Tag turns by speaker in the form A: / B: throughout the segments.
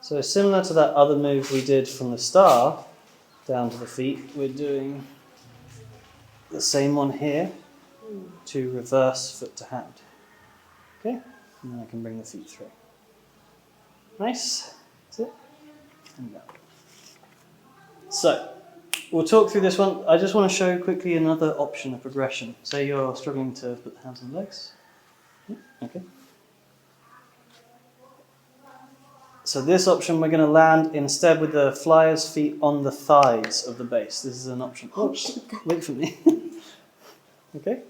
A: So similar to that other move we did from the star down to the feet, we're doing the same one here to reverse foot to hand. Okay? And then I can bring the feet through. Nice. That's it. And down. So, we'll talk through this one. I just want to show quickly another option of progression. Say you're struggling to put the hands on the legs. Okay. So this option we're going to land instead with the flyer's feet on the thighs of the base. This is an option. Oops, wait for me. Okay.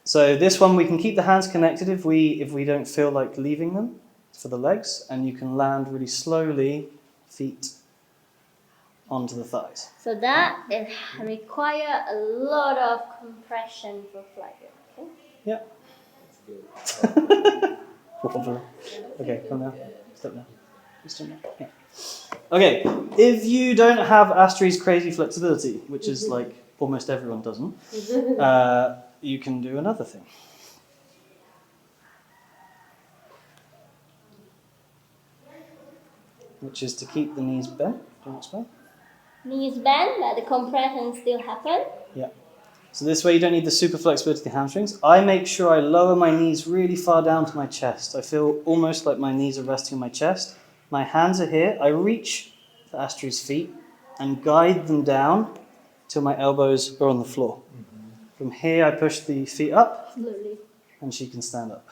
A: So this one we can keep the hands connected if we don't feel like leaving them for the legs, and you can land really slowly, feet onto the thighs.
B: So that require a lot of compression for flyer. Okay?
A: Yeah. Okay, come now. Step now. Step now. Yeah. Okay, if you don't have Astrid's crazy flexibility, which is like almost everyone doesn't, you can do another thing. Which is to keep the knees bent. Do you want to explain?
B: Knees bend, but the compression still happen.
A: Yeah. So this way you don't need the super flexibility of the hamstrings. I make sure I lower my knees really far down to my chest. I feel almost like my knees are resting on my chest. My hands are here. I reach for Astrid's feet and guide them down till my elbows are on the floor. From here I push the feet up and she can stand up.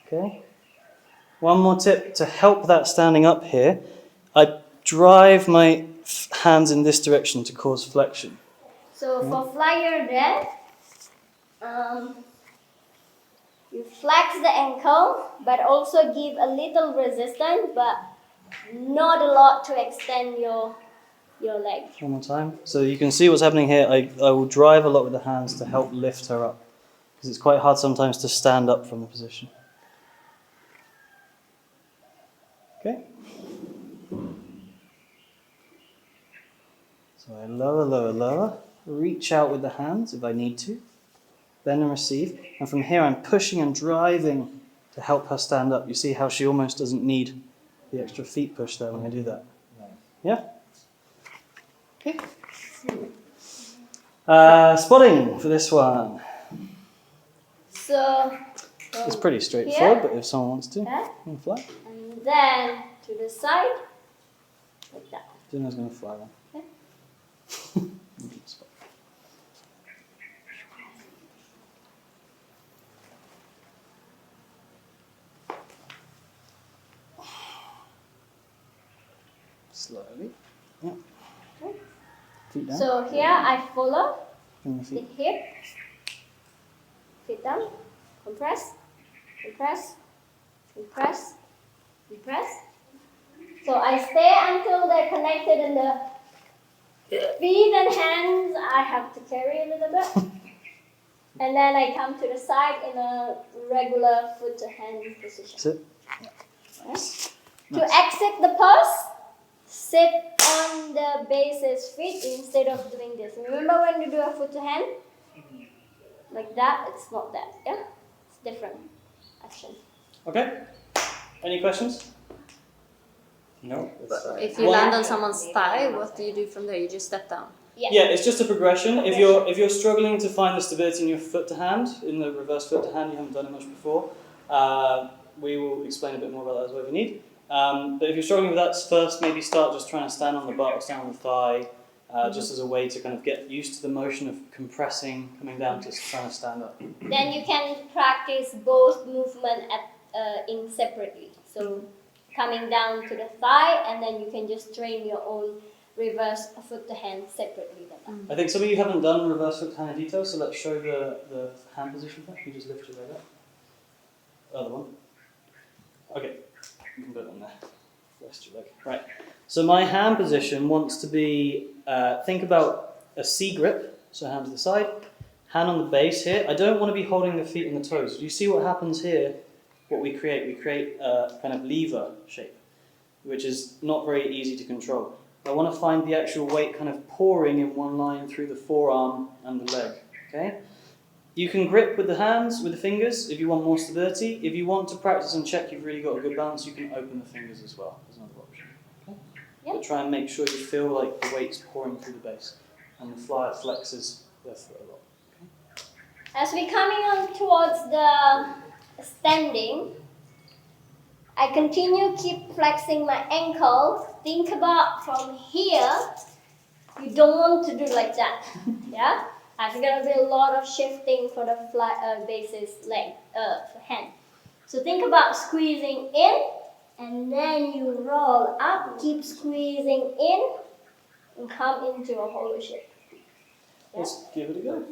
A: Okay. One more tip to help that standing up here. I drive my hands in this direction to cause flexion.
B: So for flyer there, you flex the ankle, but also give a little resistance, but not a lot to extend your leg.
A: One more time. So you can see what's happening here. I will drive a lot with the hands to help lift her up, because it's quite hard sometimes to stand up from the position. Okay. So I lower, lower, lower. Reach out with the hands if I need to. Bend and receive. And from here I'm pushing and driving to help her stand up. You see how she almost doesn't need the extra feet push there when I do that. Yeah? Okay. Spotting for this one.
B: So
A: It's pretty straightforward, but if someone wants to, you
B: yeah.
A: can fly.
B: And then to the side, like that.
A: Duna's going to fly then.
B: Okay.
A: Slowly. Yeah.
B: Okay.
A: Feet down.
B: So here I follow
A: Bring the
B: the
A: feet.
B: hip, feet down, compress, compress, compress, compress. So I stay until they're connected in the feet and hands. I have to carry a little bit. And then I come to the side in a regular foot to hand position.
A: Sit.
B: Nice. To exit the pose, sit on the base's feet instead of doing this. Remember when you do a foot to hand? Like that, it's not that, yeah? It's different action.
A: Okay. Any questions? No.
C: If you land on someone's thigh, what do you do from there? You just step down.
A: Yeah, it's just a progression. If you're struggling to find the stability in your foot to hand, in the reverse foot to hand, you haven't done it much before, we will explain a bit more about that as well if you need. But if you're struggling with that, first maybe start just trying to stand on the butt or stand on the thigh, just as a way to kind of get used to the motion of compressing, coming down to trying to stand up.
B: Then you can practice both movement in separately. So coming down to the thigh, and then you can just train your own reverse foot to hand separately.
A: I think some of you haven't done reverse foot to hand in detail, so let's show the hand position first. You just lift your leg up. Other one. Okay, you can put it on there. Rest your leg. Right. So my hand position wants to be, think about a C grip, so hand to the side, hand on the base here. I don't want to be holding the feet and the toes. Do you see what happens here? What we create? We create a kind of lever shape, which is not very easy to control. I want to find the actual weight kind of pouring in one line through the forearm and the leg. Okay? You can grip with the hands, with the fingers, if you want more stability. If you want to practice and check you've really got a good balance, you can open the fingers as well. There's another option. Okay?
B: Yep.
A: But try and make sure you feel like the weight's pouring through the base. And the flyer flexes their foot a lot. Okay?
B: As we're coming on towards the standing, I continue keep flexing my ankle. Think about from here, you don't want to do like that. Yeah? There's gonna be a lot of shifting for the base's leg, hand. So think about squeezing in, and then you roll up, keep squeezing in, and come into a hollow shape. Yeah?
A: Let's give it a go.